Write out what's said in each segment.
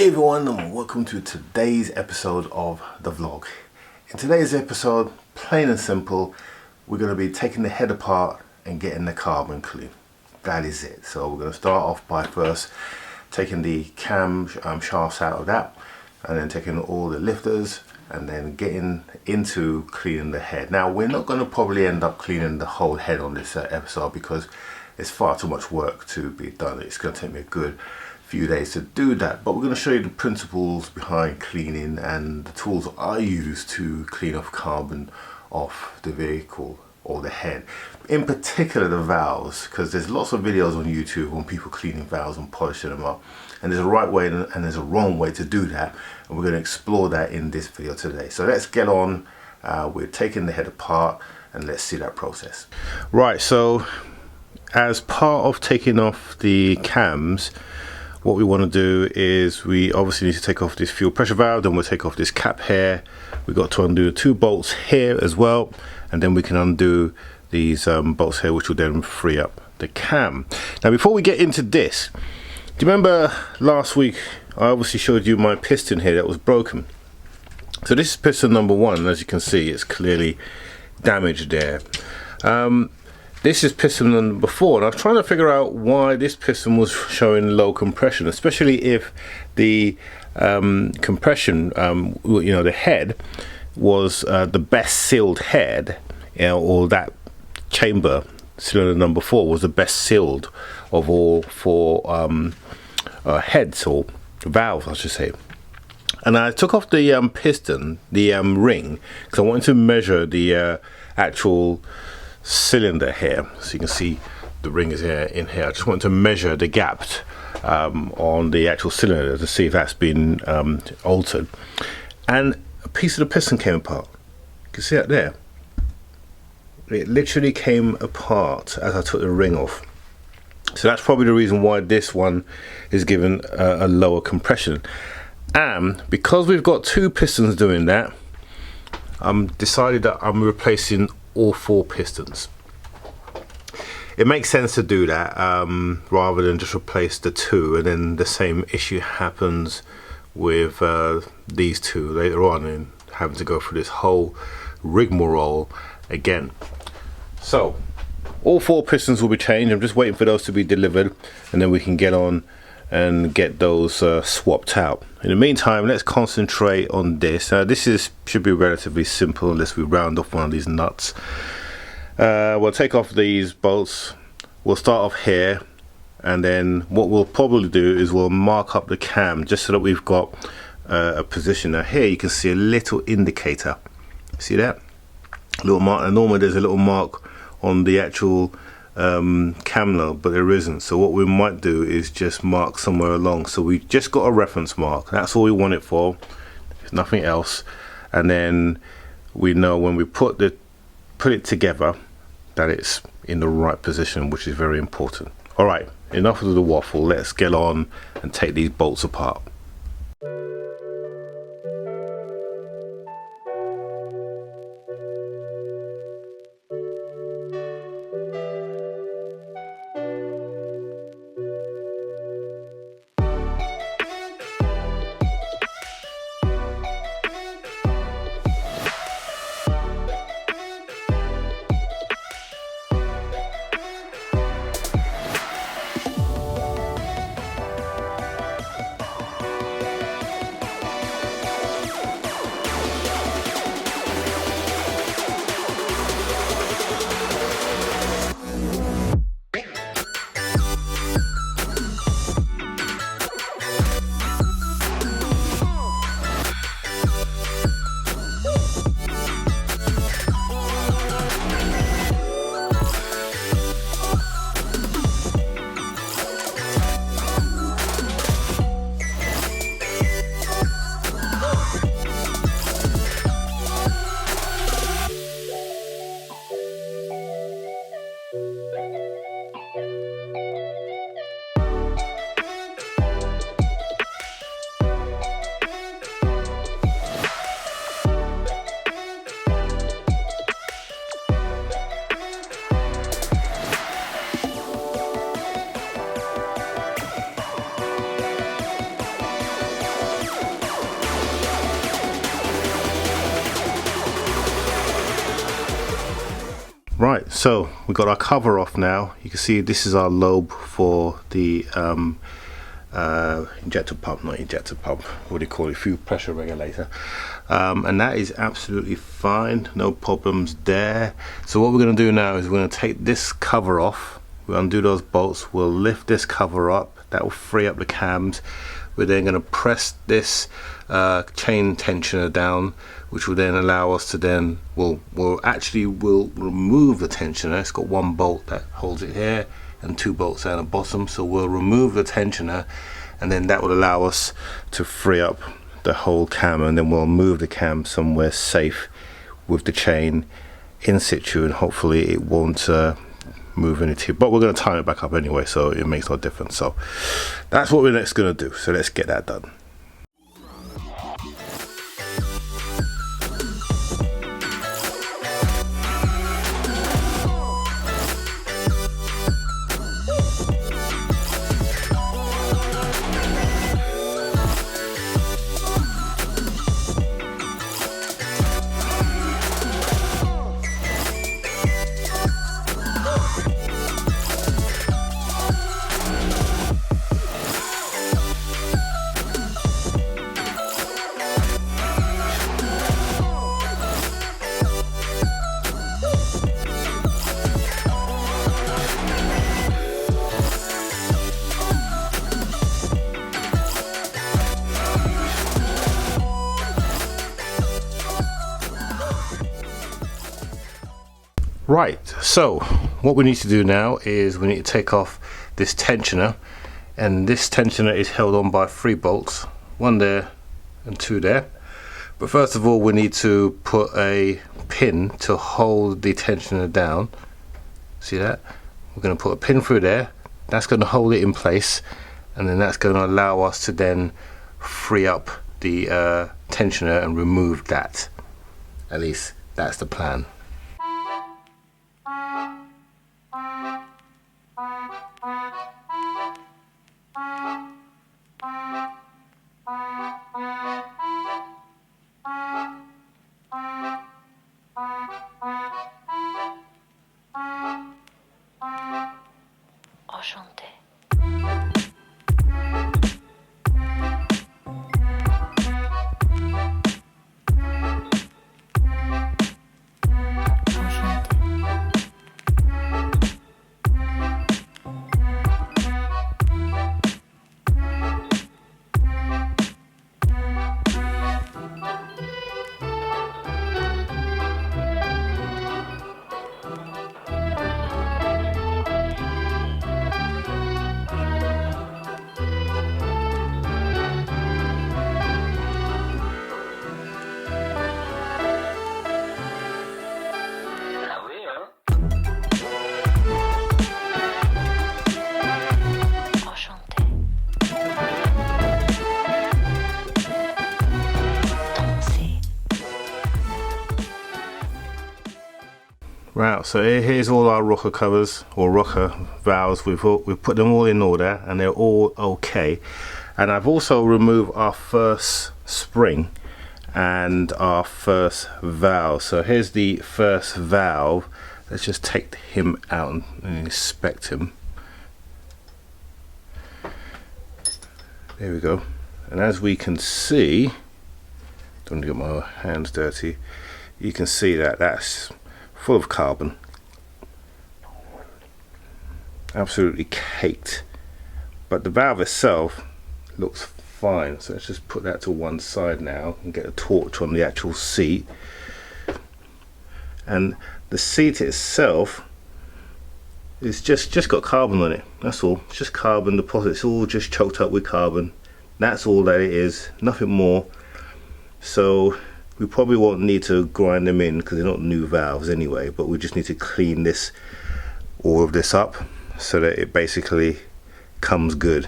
Hey everyone, and welcome to today's episode of the vlog. In today's episode, plain and simple, we're going to be taking the head apart and getting the carbon clean. That is it. So we're going to start off by first taking the cam shafts out of that, and then taking all the lifters and then getting into cleaning the head. Now we're not going to probably end up cleaning the whole head on this episode because it's far too much work to be done. It's going to take me a good few days to do that, but we're going to show you the principles behind cleaning and the tools I use to clean off carbon off the vehicle or the head, in particular the valves, because there's lots of videos on YouTube on people cleaning valves and polishing them up, and there's a right way and there's a wrong way to do that, and we're going to explore that in this video today. So let's get on. We're taking the head apart and let's see that process. Right, so as part of taking off the cams, what we want to do is we obviously need to take off this fuel pressure valve, then we'll take off this cap here. We've got to undo the two bolts here as well, and then we can undo these bolts here, which will then free up the cam. Now before we get into this, do you remember last week I obviously showed you my piston here that was broken? So this is piston number one, and as you can see it's clearly damaged there. This is piston number four, and I was trying to figure out why this piston was showing low compression, especially if the compression, you know, the head was the best sealed head, you know, or that chamber, cylinder number four, was the best sealed of all four heads, or valves I should say. And I took off the piston, the ring, because I wanted to measure the actual cylinder here. So you can see the ring is here in here. I just want to measure the gap on the actual cylinder to see if that's been altered, and a piece of the piston came apart. You can see that there. It literally came apart as I took the ring off. So that's probably the reason why this one is given a lower compression. And because we've got two pistons doing that, I'm decided that I'm replacing all four pistons. It makes sense to do that rather than just replace the two and then the same issue happens with these two later on and having to go through this whole rigmarole again. So all four pistons will be changed. I'm just waiting for those to be delivered, and then we can get on and get those swapped out. In the meantime, let's concentrate on this. This should be relatively simple unless we round off one of these nuts. We'll take off these bolts. We'll start off here, and then what we'll probably do is we'll mark up the cam just so that we've got a position. Now here you can see a little indicator. See that? A little mark. And normally there's a little mark on the actual cam lobe, but there isn't. So what we might do is just mark somewhere along, so we just got a reference mark. That's all we want it for. There's nothing else. And then we know when we put it together that it's in the right position, which is very important. All right, enough of the waffle. Let's get on and take these bolts apart. Right, so we got our cover off now. You can see this is our lobe for the injector pump, not injector pump, what do you call it, fuel pressure regulator, and that is absolutely fine, no problems there. So what we're going to do now is we're going to take this cover off, we'll undo those bolts, we'll lift this cover up, that will free up the cams. We're then going to press this chain tensioner down, which will then allow us to then we'll remove the tensioner. It's got one bolt that holds it here and two bolts down the bottom, so we'll remove the tensioner, and then that will allow us to free up the whole cam, and then we'll move the cam somewhere safe with the chain in situ, and hopefully it won't move anything, but we're going to tighten it back up anyway, so it makes no difference. So that's what we're next going to do, so let's get that done. Right, so what we need to do now is we need to take off this tensioner, and this tensioner is held on by 3 bolts, one there and 2 there. But first of all, we need to put a pin to hold the tensioner down. See that? We're going to put a pin through there, that's going to hold it in place, and then that's going to allow us to then free up the tensioner and remove that. At least that's the plan. Right, so here's all our rocker covers or rocker valves. We've put them all in order and they're all okay. And I've also removed our first spring and our first valve. So here's the first valve. Let's just take him out and inspect him. There we go. And as we can see, don't get my hands dirty, you can see that that's full of carbon, absolutely caked, but the valve itself looks fine. So let's just put that to one side now and get a torch on the actual seat. And the seat itself is just got carbon on it, that's all. It's just carbon deposit, it's all just choked up with carbon, that's all that it is, nothing more. So we probably won't need to grind them in because they're not new valves anyway, but we just need to clean this, all of this up, so that it basically comes good.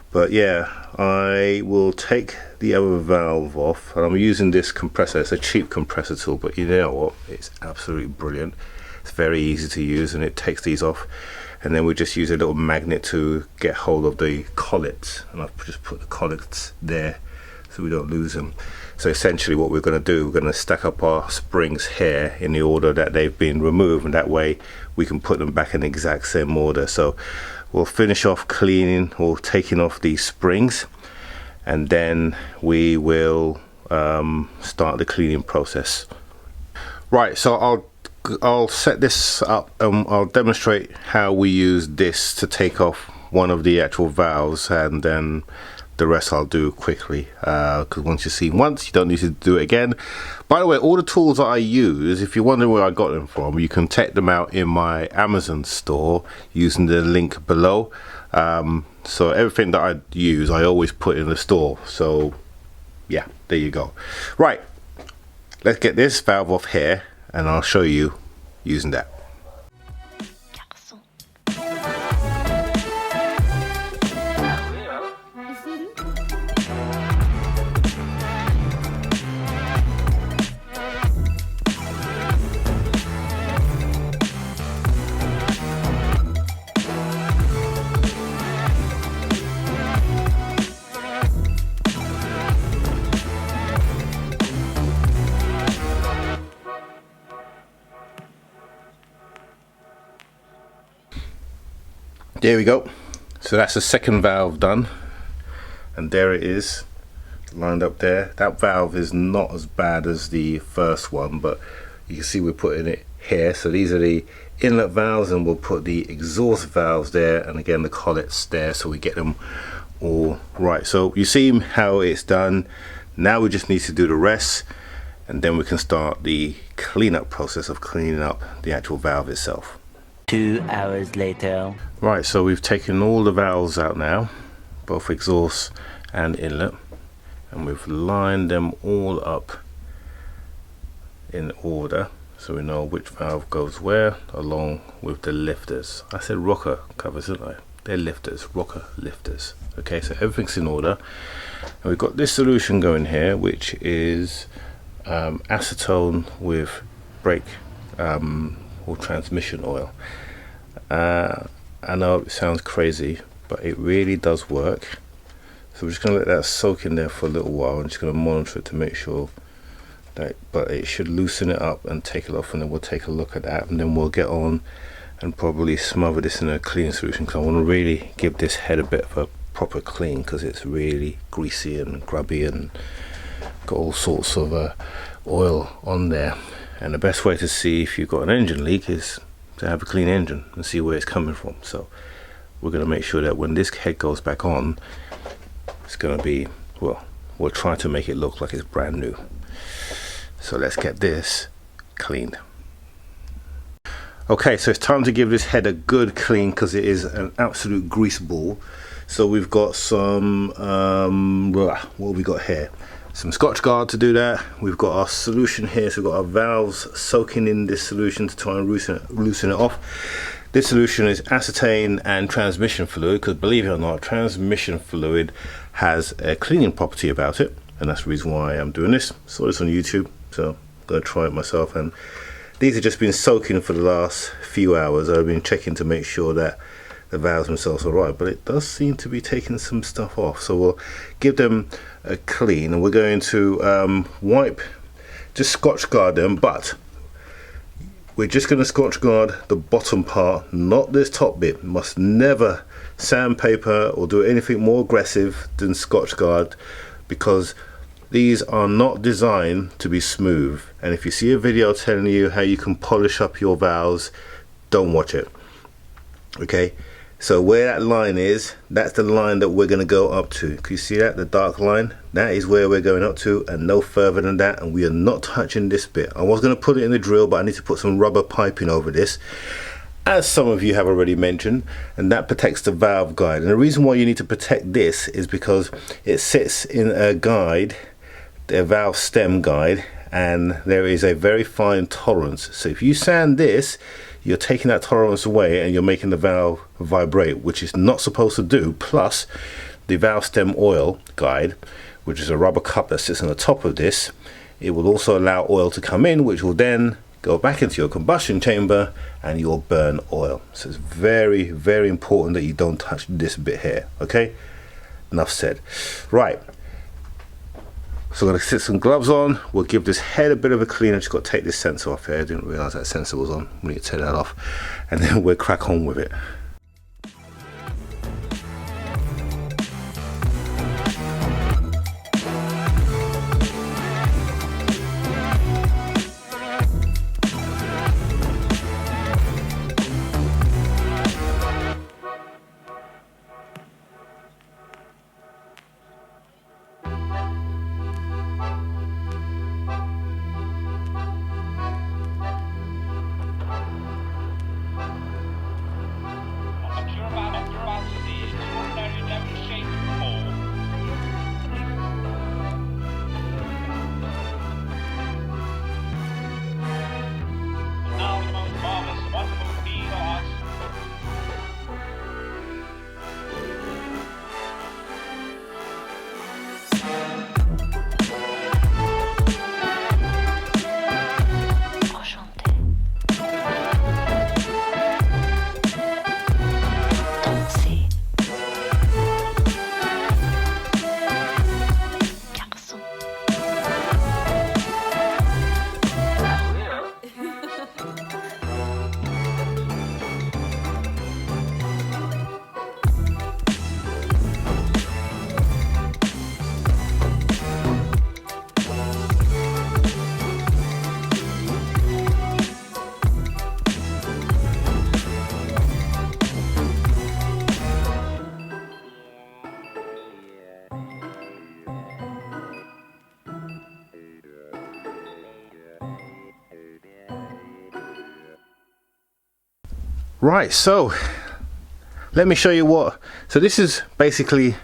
But yeah, I will take the other valve off, and I'm using this compressor. It's a cheap compressor tool, but you know what, it's absolutely brilliant. It's very easy to use, and it takes these off, and then we just use a little magnet to get hold of the collets, and I've just put the collets there so we don't lose them. So essentially what we're going to do, we're going to stack up our springs here in the order that they've been removed, and that way we can put them back in the exact same order. So we'll finish off cleaning or taking off these springs, and then we will start the cleaning process. Right, so I'll set this up and I'll demonstrate how we use this to take off one of the actual valves, and then the rest I'll do quickly, because once you've seen once, you don't need to do it again. By the way, all the tools that I use, if you're wondering where I got them from, you can check them out in my Amazon store using the link below. So everything that I use, I always put in the store. So yeah, there you go. Right, let's get this valve off here and I'll show you using that. There we go. So that's the second valve done, and there it is lined up there. That valve is not as bad as the first one, but you can see we're putting it here. So these are the inlet valves, and we'll put the exhaust valves there, and again the collets there, so we get them all right. So you see how it's done. Now we just need to do the rest, and then we can start the cleanup process of cleaning up the actual valve itself. 2 hours later. Right, so we've taken all the valves out now, both exhaust and inlet, and we've lined them all up in order so we know which valve goes where, along with the lifters. I said rocker covers, didn't I? They're lifters, rocker lifters. Okay, so everything's in order, and we've got this solution going here, which is acetone with brake or transmission oil. I know it sounds crazy, but it really does work. So we're just going to let that soak in there for a little while. I'm just going to monitor it to make sure that, but it should loosen it up and take it off, and then we'll take a look at that, and then we'll get on and probably smother this in a clean solution, because I want to really give this head a bit of a proper clean, because it's really greasy and grubby and got all sorts of oil on there. And the best way to see if you've got an engine leak is to have a clean engine and see where it's coming from. So we're going to make sure that when this head goes back on, it's going to be, well, we'll try to make it look like it's brand new. So let's get this cleaned. Okay, so it's time to give this head a good clean, because it is an absolute grease ball. So we've got some what have we got here? Some Scotch Guard to do that. We've got our solution here, so we've got our valves soaking in this solution to try and loosen it off. This solution is acetane and transmission fluid, because believe it or not, transmission fluid has a cleaning property about it, and that's the reason why I'm doing this. Saw this on YouTube, so I'm going to try it myself. And these have just been soaking for the last few hours. I've been checking to make sure that the valves themselves are right, but it does seem to be taking some stuff off. So we'll give them a clean, and we're going to wipe, just Scotch Guard them, but we're just going to Scotch Guard the bottom part, not this top bit. Must never sandpaper or do anything more aggressive than Scotch Guard, because these are not designed to be smooth. And if you see a video telling you how you can polish up your valves, don't watch it. Okay, so where that line is, that's the line that we're going to go up to. Can you see that, the dark line? That is where we're going up to, and no further than that, and we are not touching this bit. I was going to put it in the drill, but I need to put some rubber piping over this, as some of you have already mentioned, and that protects the valve guide. And the reason why you need to protect this is because it sits in a guide, the valve stem guide, and there is a very fine tolerance. So if you sand this, you're taking that tolerance away, and you're making the valve vibrate, which is not supposed to do. Plus the valve stem oil guide, which is a rubber cup that sits on the top of this, it will also allow oil to come in, which will then go back into your combustion chamber and you'll burn oil. So it's very, very important that you don't touch this bit here. Okay, enough said. Right, So I'm going to sit some gloves on. We'll give this head a bit of a clean. I just got to take this sensor off here. I didn't realise that sensor was on. We need to take that off, and then we'll crack on with it. Right, so let me show you what. So this is basically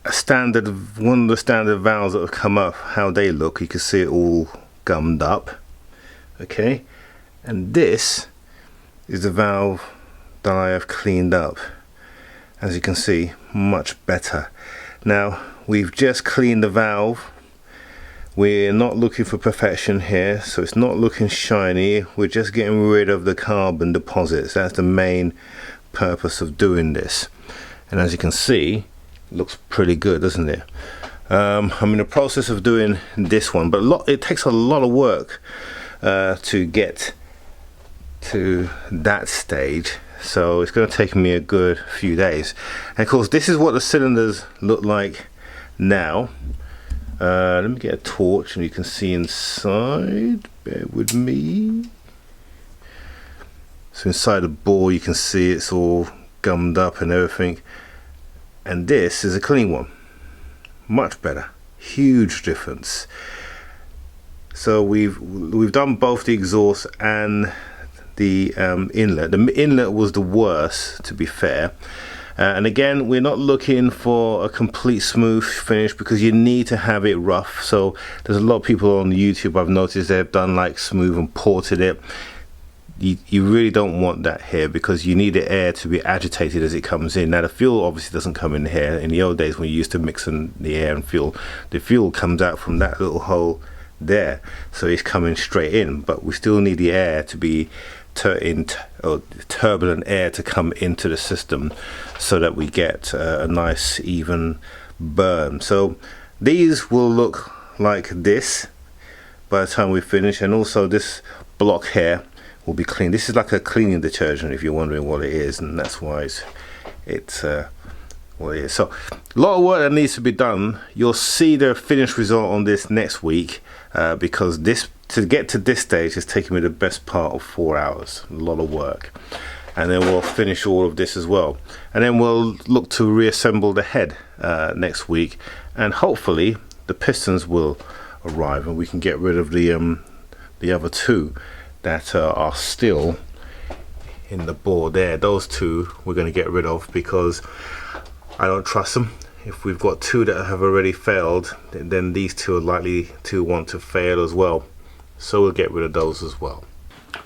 a standard, one of the standard valves that have come up, how they look. You can see it all gummed up. Okay, and this is the valve that I have cleaned up. As you can see, much better. Now we've just cleaned the valve. We're not looking for perfection here, so it's not looking shiny. We're just getting rid of the carbon deposits. That's the main purpose of doing this. And as you can see, it looks pretty good, doesn't it? I'm in the process of doing this one, but it takes a lot of work to get to that stage. So it's going to take me a good few days. And of course, this is what the cylinders look like now. Let me get a torch and you can see inside. Bear with me. So inside the bore you can see it's all gummed up and everything. And this is a clean one. Much better. Huge difference. So we've done both the exhaust and the inlet. The inlet was the worst, to be fair. And again, we're not looking for a complete smooth finish because you need to have it rough. So there's a lot of people on YouTube I've noticed they've done like smooth and ported it. You really don't want that here because you need the air to be agitated as it comes in. Now the fuel obviously doesn't come in here. In the old days when you used to mix in the air and fuel, the fuel comes out from that little hole there. So it's coming straight in, but we still need the air to be turbulent air to come into the system so that we get a nice even burn. So these will look like this by the time we finish, and also this block here will be clean. This is like a cleaning detergent if you're wondering what it is, and that's why it's what it is. So a lot of work that needs to be done. You'll see the finished result on this next week because this, to get to this stage, has taken me the best part of 4 hours. A lot of work. And then we'll finish all of this as well. And then we'll look to reassemble the head next week. And hopefully the pistons will arrive and we can get rid of the other two that are still in the bore there. Those two we're going to get rid of because I don't trust them. If we've got two that have already failed, then these two are likely to want to fail as well. So we'll get rid of those as well.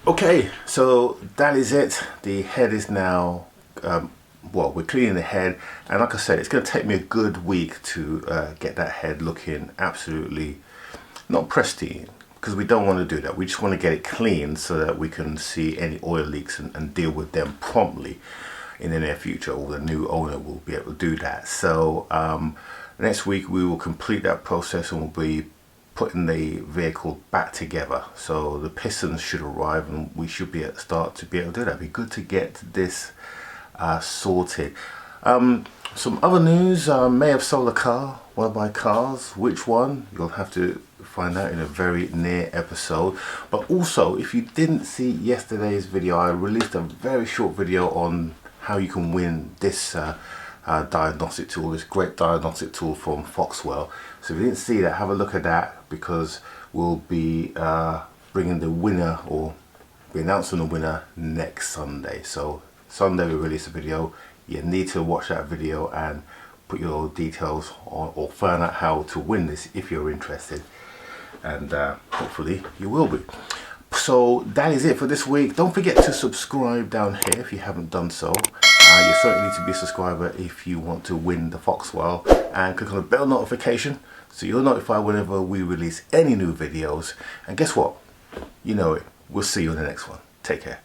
Okay, so that is it. The head is now, well, we're cleaning the head. And like I said, it's going to take me a good week to get that head looking absolutely, not pristine, because we don't want to do that. We just want to get it clean so that we can see any oil leaks and deal with them promptly in the near future, or the new owner will be able to do that. So Next week we will complete that process and we'll be putting the vehicle back together. So the pistons should arrive and we should be at the start to be able to do that. It'd be good to get this sorted. Some other news, may have sold a car, one of my cars. Which one? You'll have to find out in a very near episode. But also, if you didn't see yesterday's video, I released a very short video on how you can win this diagnostic tool, this great diagnostic tool from Foxwell. So if you didn't see that, have a look at that, because we'll be bringing the winner, or be announcing the winner next Sunday. So Sunday we release a video. You need to watch that video and put your details on, or find out how to win this if you're interested, and hopefully you will be. So that is it for this week. Don't forget to subscribe down here if you haven't done so. You certainly need to be a subscriber if you want to win the Foxwell, and click on the bell notification so you're notified whenever we release any new videos. And guess what? You know it. We'll see you in the next one. Take care.